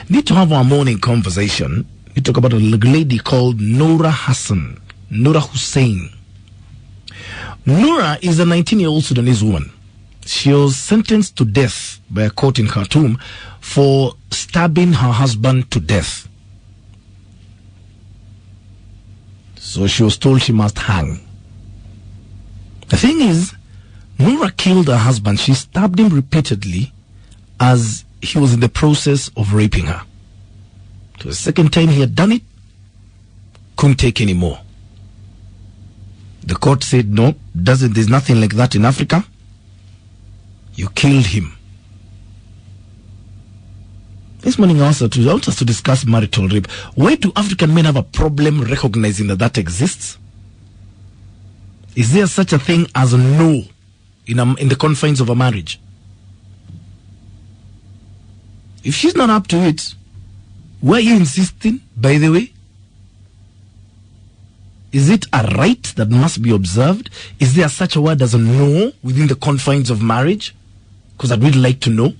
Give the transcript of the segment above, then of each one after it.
Need to have our morning conversation. We talk about a lady called Noura Hussein. Noura is a 19-year-old Sudanese woman. She was sentenced to death by a court in Khartoum for stabbing her husband to death. So she was told she must hang. The thing is, Noura killed her husband. She stabbed him repeatedly as he was in the process of raping her. So the second time he had done it, couldn't take any more. The court said, no, there's nothing like that in Africa. You killed him. This morning I want us to discuss marital rape. Why do African men have a problem recognizing that exists? Is there such a thing as a no in the confines of a marriage? If she's not up to it, why are you insisting, by the way? Is it a right that must be observed? Is there such a word as a no within the confines of marriage? Because I'd really like to know.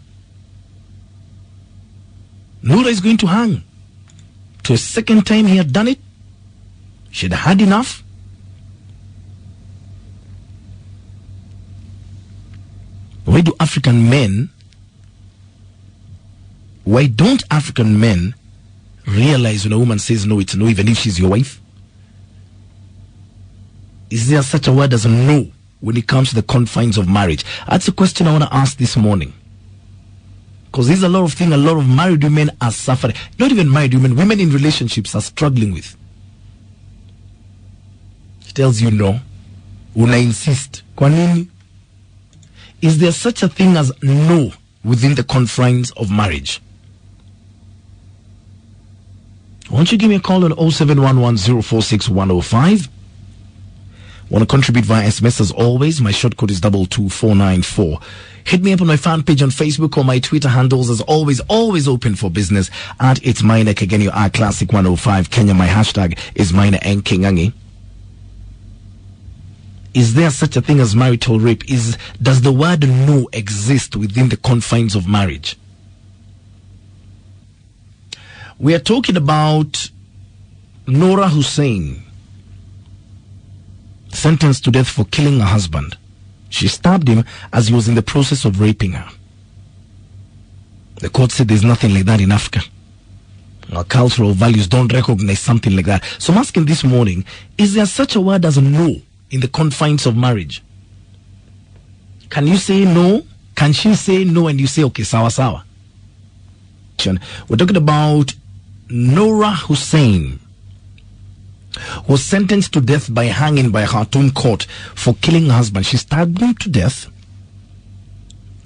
Noura is going to hang. To a second time he had done it. She had had enough. Why don't African men realize when a woman says no, it's no, even if she's your wife? Is there such a word as a no when it comes to the confines of marriage? That's a question I want to ask this morning. Because there's a lot of things a lot of married women are suffering. Not even married women, women in relationships are struggling with. She tells you no. Una insist. Kwa nini? Is there such a thing as no within the confines of marriage? Why don't you give me a call on 0711046105? Want to contribute via SMS as always? My short code is 22494. Hit me up on my fan page on Facebook or my Twitter handles as always open for business at It's Mine Again. You are Classic 105 Kenya. My hashtag is Mine and Kingangi. Is there such a thing as marital rape? Does the word no exist within the confines of marriage? We are talking about Noura Hussein, sentenced to death for killing her husband. She stabbed him as he was in the process of raping her. The court said there's nothing like that in Africa. Our cultural values don't recognize something like that. So I'm asking this morning, is there such a word as a no in the confines of marriage? Can you say no? Can she say no and you say, okay, sawa sawa? We're talking about Noura Hussein, was sentenced to death by hanging by a Khartoum court for killing her husband. She stabbed him to death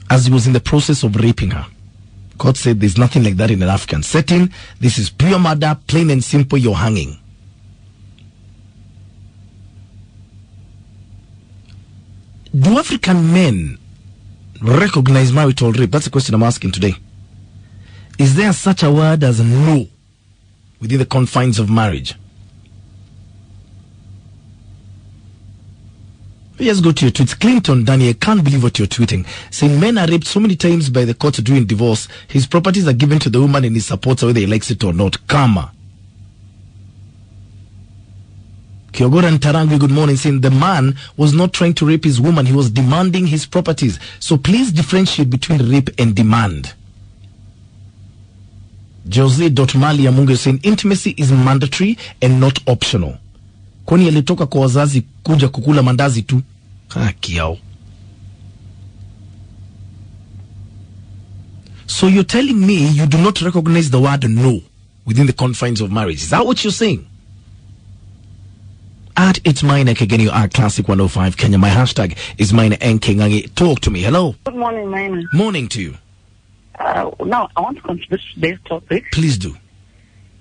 as he was in the process of raping her. Court said there's nothing like that in an African setting. This is pure murder, plain and simple, you're hanging. Do African men recognize marital rape? That's the question I'm asking today. Is there such a word as a no within the confines of marriage? Let's go to your tweets. Clinton Daniel, can't believe what you're tweeting. Saying men are raped so many times by the court during divorce. His properties are given to the woman and he supports her whether he likes it or not. Karma. Kyogora and Tarangi, good morning, saying the man was not trying to rape his woman. He was demanding his properties. So please differentiate between rape and demand. Jose Dotmali Amunga saying intimacy is mandatory and not optional. Kwani alitoka kwa wazazi kuja kukula mandazi tu. Kiao. So you're telling me you do not recognize the word no within the confines of marriage. Is that what you're saying? At It's Mine again, you are Classic 105 Kenya. My hashtag is Mine and Kingangi. Talk to me. Hello. Good morning, Mine. Morning to you. Now, I want to contribute to today's topic. Please do.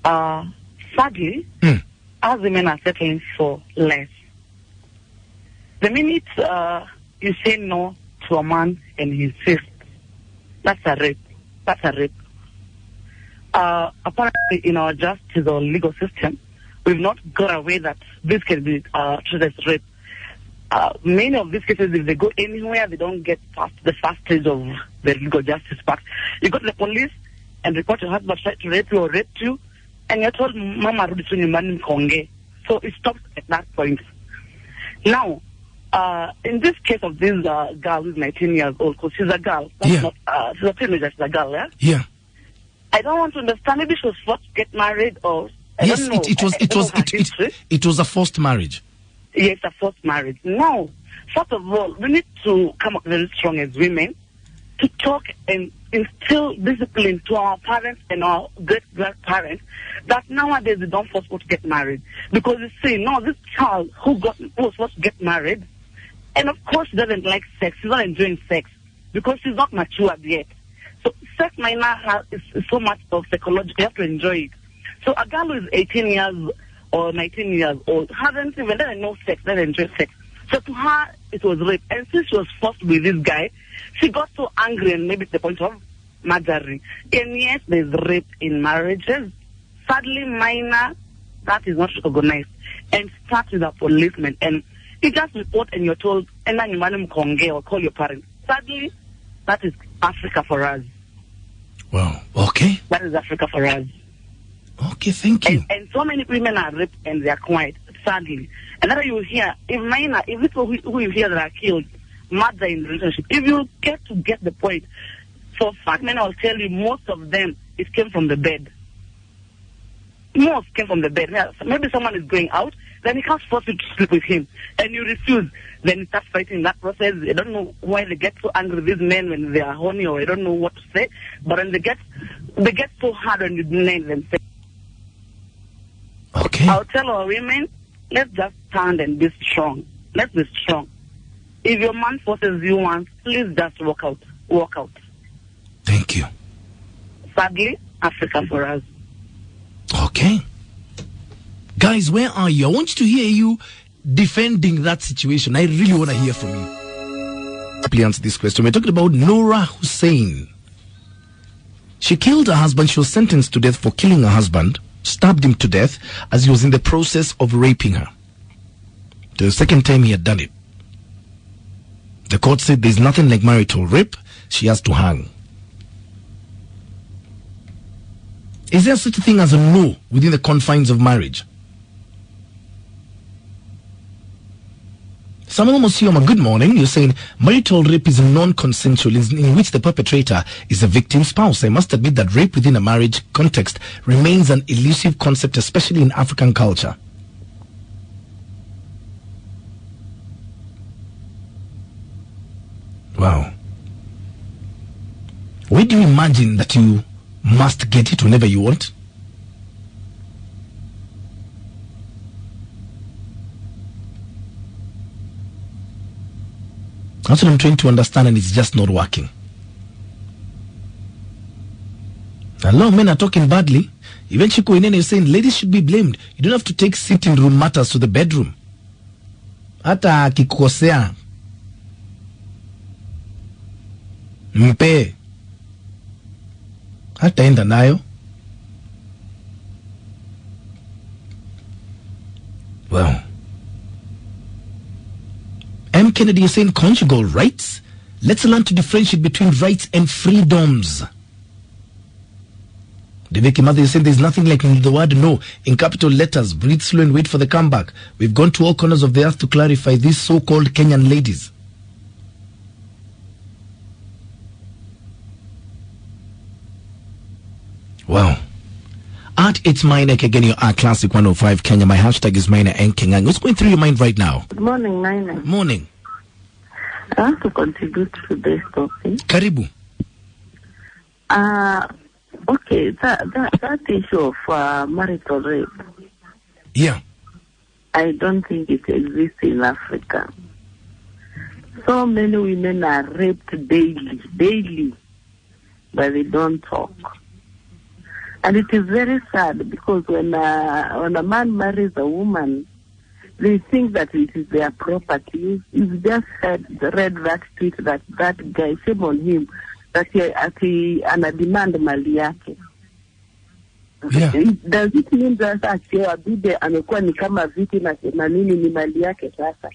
Sadly, as women are settling for less, the minute you say no to a man and he insists, that's a rape. That's a rape. Apparently, in our justice or legal system, we've not got away that this can be treated as rape. Many of these cases, if they go anywhere, they don't get past the first stage of the legal justice part. You go to the police, and report your husband tried to rape you or raped you, and you're told, Mama, so it stops at that point. Now, in this case of this girl who's 19 years old, because she's a girl, she's a teenager, she's a girl, yeah? Yeah. I don't want to understand. Maybe she was forced to get married, or I don't know. It was a forced marriage. Yes, a forced marriage. Now, first of all, we need to come up very strong as women to talk and instill discipline to our parents and our great-grandparents that nowadays they don't force people to get married. Because you see, no, this child who was forced to get married, and of course she doesn't like sex, she's not enjoying sex because she's not matured yet. So sex minor is so much of psychological, you have to enjoy it. So a girl who is 18 years or 19 years old doesn't know sex, doesn't enjoy sex. So to her, it was rape. And since she was forced with this guy, she got so angry and maybe to the point of murdering. And yes, there's rape in marriages. Sadly, minor, that is not recognized. And start with a policeman. And you just report and you're told, and then you or call your parents. Sadly, that is Africa for us. Wow. Okay. That is Africa for us. Okay, thank you. And so many women are raped and they are quiet, sadly. And then you hear, if people who you hear that are killed, murder in the relationship, if you get the point, for fact, men, I'll tell you, most of them, it came from the bed. Most came from the bed. Maybe someone is going out, then he can't force you to sleep with him. And you refuse. Then you start fighting in that process. I don't know why they get so angry, these men, when they are horny, or I don't know what to say. But when they get so hard when you deny them. Okay. I'll tell our women, let's just stand and be strong. Let's be strong. If your man forces you once, please just walk out. Walk out. Thank you. Sadly, Africa for us. Okay. Guys, where are you? I want to hear you defending that situation. I really want to hear from you. Please answer this question. We're talking about Noura Hussein. She killed her husband. She was sentenced to death for killing her husband, stabbed him to death as he was in the process of raping her. The second time he had done it. The court said there's nothing like marital rape. She has to hang. Is there such a thing as a no within the confines of marriage? Samuel Mosioma, good morning. You're saying marital rape is non-consensual in which the perpetrator is a victim's spouse. I must admit that rape within a marriage context remains an elusive concept, especially in African culture. Wow. Where do you imagine that you must get it whenever you want? That's what I'm trying to understand, and it's just not working. A lot of men are talking badly. Even Chico Inene is saying ladies should be blamed. You don't have to take sitting room matters to the bedroom. Hata akikosea mpe hata enda nayo. Well, M. Kennedy is saying conjugal rights. Let's learn to differentiate between rights and freedoms. Deveki Mother is saying there's nothing like the word no in capital letters. Breathe slow and wait for the comeback. We've gone to all corners of the earth to clarify these so-called Kenyan ladies. Wow. At It's Minor again, you are Classic 105 Kenya. My hashtag is Minor and Kenya. What's going through your mind right now? Good morning, Minor. Morning. I want to contribute to this topic. Karibu. Okay, that issue of marital rape. Yeah. I don't think it exists in Africa. So many women are raped daily, but they don't talk. And it is very sad because when a man marries a woman, they think that it is their property. You've just read that tweet that guy, shame on him, that he ana demand mali yake. Yeah. Does it mean that bibi amekuwa ni kama viti na nini ni mali yake sasa?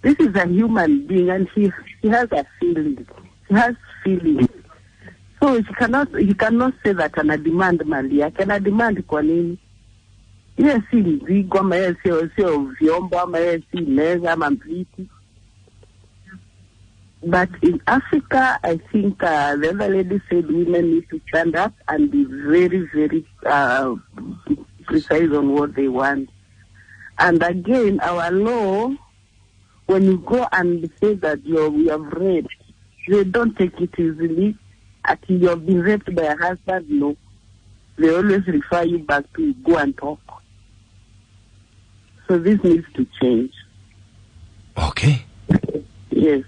This is a human being and she has a feeling. She has feelings. So he cannot say that ana demand mali yake. Ana demand kwa nini? Yes, si mzigo ama yes sio vyombo ama yes si meza ama mpliti. But in Africa, I think the other lady said women need to stand up and be very, very precise on what they want. And again, our law, when you go and say that we have raped, they don't take it easily. Until you have been raped by a husband, no. They always refer you back to go and talk. So this needs to change. Okay. Yes.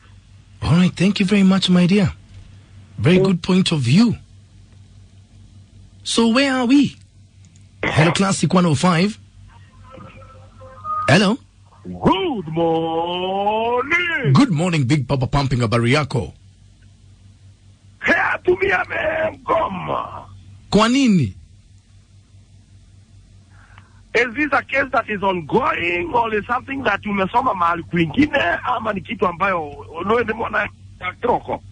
All right. Thank you very much, my dear. Very good point of view. So where are we? Hello, Classic 105. Hello. Good morning. Good morning, Big Papa Pumping a Bariako. Here to me, Goma. Kwa nini? Is this a case that is ongoing or is something that you umesoma mahali kwingine ama ni kitu ambayo unoende mwana troko?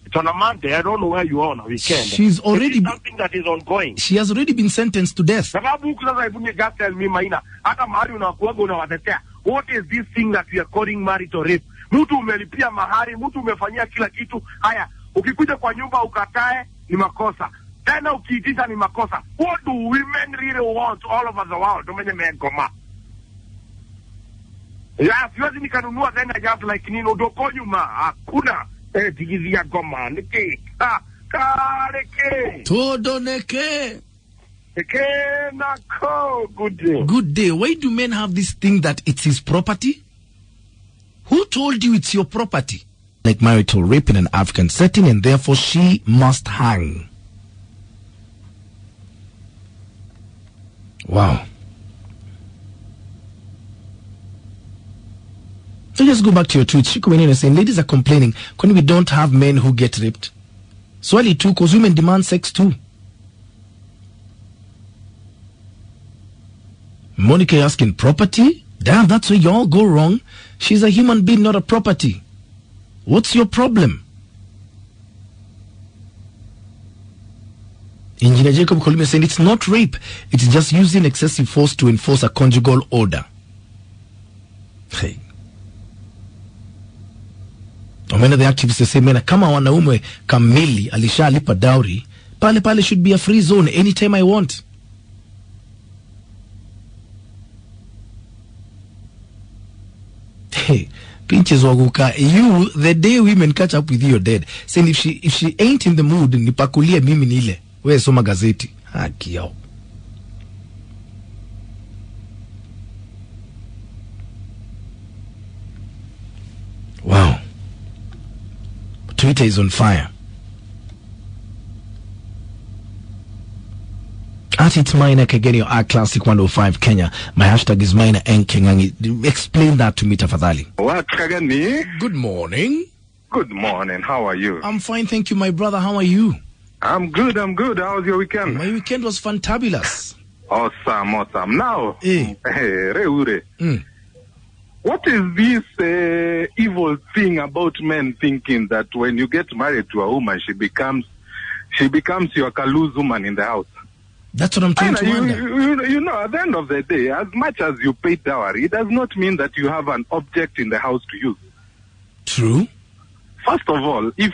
It's on a Monday. I don't know where you are on a weekend. She's already something that is ongoing. She has already been sentenced to death. Sababu ukisasa ibuni gas tell me Maina hata mahali unakuaga unawatetea. What is this thing that we are calling marital rape? Mtu umelipia mahari, mtu umefanyia kila kitu. Haya, ukikuja kwa nyumba ukatae ni makosa. Tena ukiitisha ni makosa. What do women really want all over the world? Tumenye mengoma. Ya, siwezi nikanunua tena just like nino doko nyuma. Hakuna. Tigizia goma. Niki. Kareke. Todo neke. Eke nako. Good day. Good day. Why do men have this thing that it's his property? Who told you it's your property? Like marital rape in an African setting, and therefore she must hang. Wow. So just go back to your tweet. She coming in and saying, ladies are complaining when we don't have men who get raped. Swally too, because women demand sex too. Monica asking, property? Damn, that's where you all go wrong. She's a human being, not a property. What's your problem? Engineer Jacob Kolime saying it's not rape, it's just using excessive force to enforce a conjugal order. Hey. Omena the activists say, mena kama wanaume kamili alishalipa dowry, pale should be a free zone anytime I want. Hey, pinches waguka, you, the day women catch up with you, you're dead. Saying if she ain't in the mood, nipakulie mimi nile. Where's soma gazeti? Haki yao. Wow. Twitter is on fire. At it's Minor Kageni or Classic 105 Kenya. My hashtag is Minor Nkengangi. Explain that to me, tafadhali. What, Kageni? Good morning. Good morning. How are you? I'm fine, thank you, my brother. How are you? I'm good. How was your weekend? My weekend was fantabulous. Awesome. Now, Hey, Reure. Mm. What is this evil thing about men thinking that when you get married to a woman, she becomes your Kaluz woman in the house? That's what I'm trying to wonder. You know, at the end of the day, as much as you pay dowry, it does not mean that you have an object in the house to use. True. First of all, if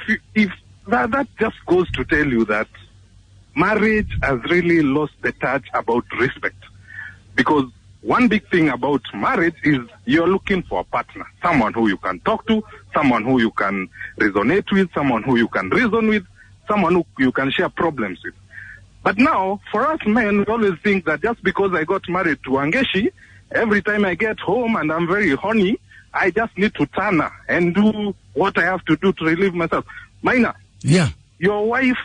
that just goes to tell you that marriage has really lost the touch about respect. Because one big thing about marriage is you're looking for a partner, someone who you can talk to, someone who you can resonate with, someone who you can reason with, someone who you can share problems with. But now, for us men, we always think that just because I got married to Angeshi, every time I get home and I'm very horny, I just need to turn her and do what I have to do to relieve myself. Maina, Yeah. your wife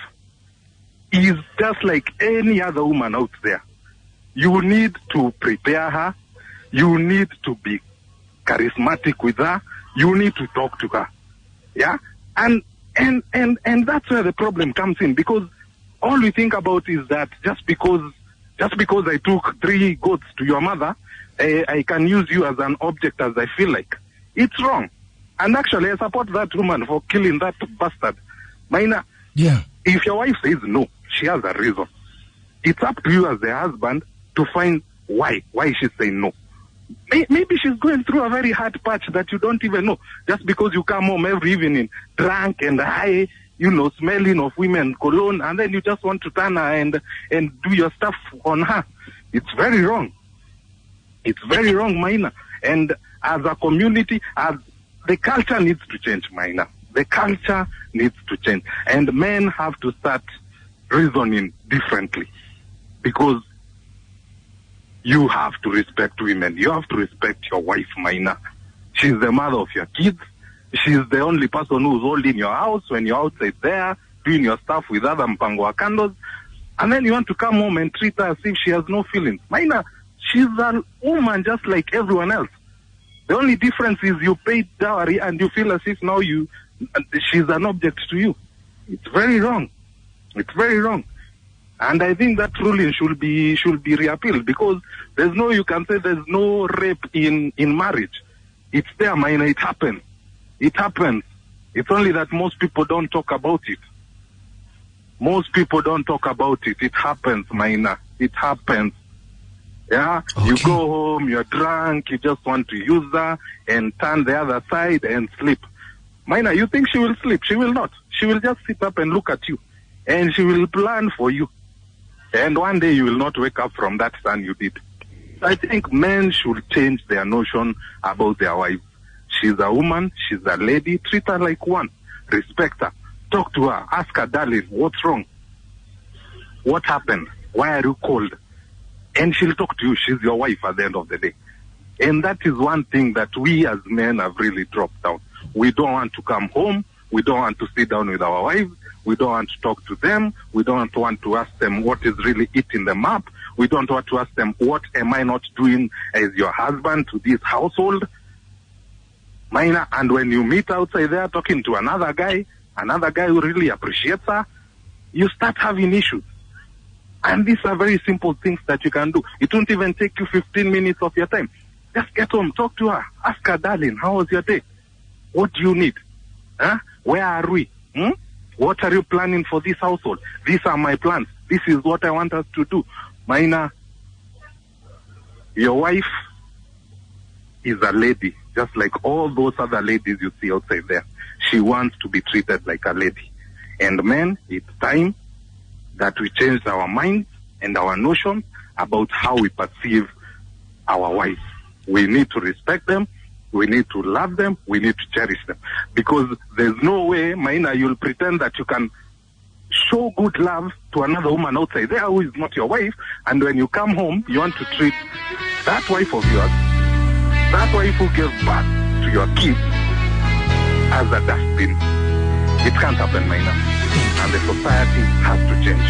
is just like any other woman out there. You need to prepare her. You need to be charismatic with her. You need to talk to her. Yeah? And that's where the problem comes in, because all we think about is that just because I took 3 goats to your mother, I can use you as an object as I feel like. It's wrong. And actually, I support that woman for killing that bastard. Maina, Yeah. If your wife says no, she has a reason. It's up to you as the husband to find why she's saying no. Maybe she's going through a very hard patch that you don't even know. Just because you come home every evening drunk and high, smelling of women cologne, and then you just want to turn her and do your stuff on her. It's very wrong. It's very wrong, Maina. And as a community, the culture needs to change, Maina. The culture needs to change. And men have to start reasoning differently. Because you have to respect women. You have to respect your wife, Maina. She's the mother of your kids. She's the only person who's holding your house when you're outside there, doing your stuff with other mpango wakandos. And then you want to come home and treat her as if she has no feelings. Maina, she's a woman just like everyone else. The only difference is you paid dowry and you feel as if now she's an object to you. It's very wrong. It's very wrong. And I think that ruling should be reappealed, because you can say there's no rape in marriage. It's there, Maina. It happens. It happens. It's only that most people don't talk about it. Most people don't talk about it. It happens, Maina. It happens. Yeah? Okay. You go home, you're drunk, you just want to use her and turn the other side and sleep. Maina, you think she will sleep? She will not. She will just sit up and look at you. And she will plan for you. And one day you will not wake up from that son you did. I think men should change their notion about their wives. She's a woman, she's a lady, treat her like one. Respect her. Talk to her. Ask her, darling, what's wrong? What happened? Why are you cold? And she'll talk to you. She's your wife at the end of the day. And that is one thing that we as men have really dropped down. We don't want to come home. We don't want to sit down with our wives. We don't want to talk to them. We don't want to ask them what is really eating them up. We don't want to ask them, what am I not doing as your husband to this household? Maina, and when you meet outside there talking to another guy who really appreciates her, you start having issues. And these are very simple things that you can do. It won't even take you 15 minutes of your time. Just get home, talk to her, ask her, darling, how was your day? What do you need? Huh? Where are we? What are you planning for this household? These are my plans. This is what I want us to do. Maina, your wife is a lady, just like all those other ladies you see outside there. She wants to be treated like a lady. And men, it's time that we change our minds and our notions about how we perceive our wives. We need to respect them. We need to love them. We need to cherish them. Because there's no way, Maina, you'll pretend that you can show good love to another woman outside there who is not your wife, and when you come home, you want to treat that wife of yours, that wife who gave birth to your kids, as a dustbin. It can't happen, Maina. And the society has to change.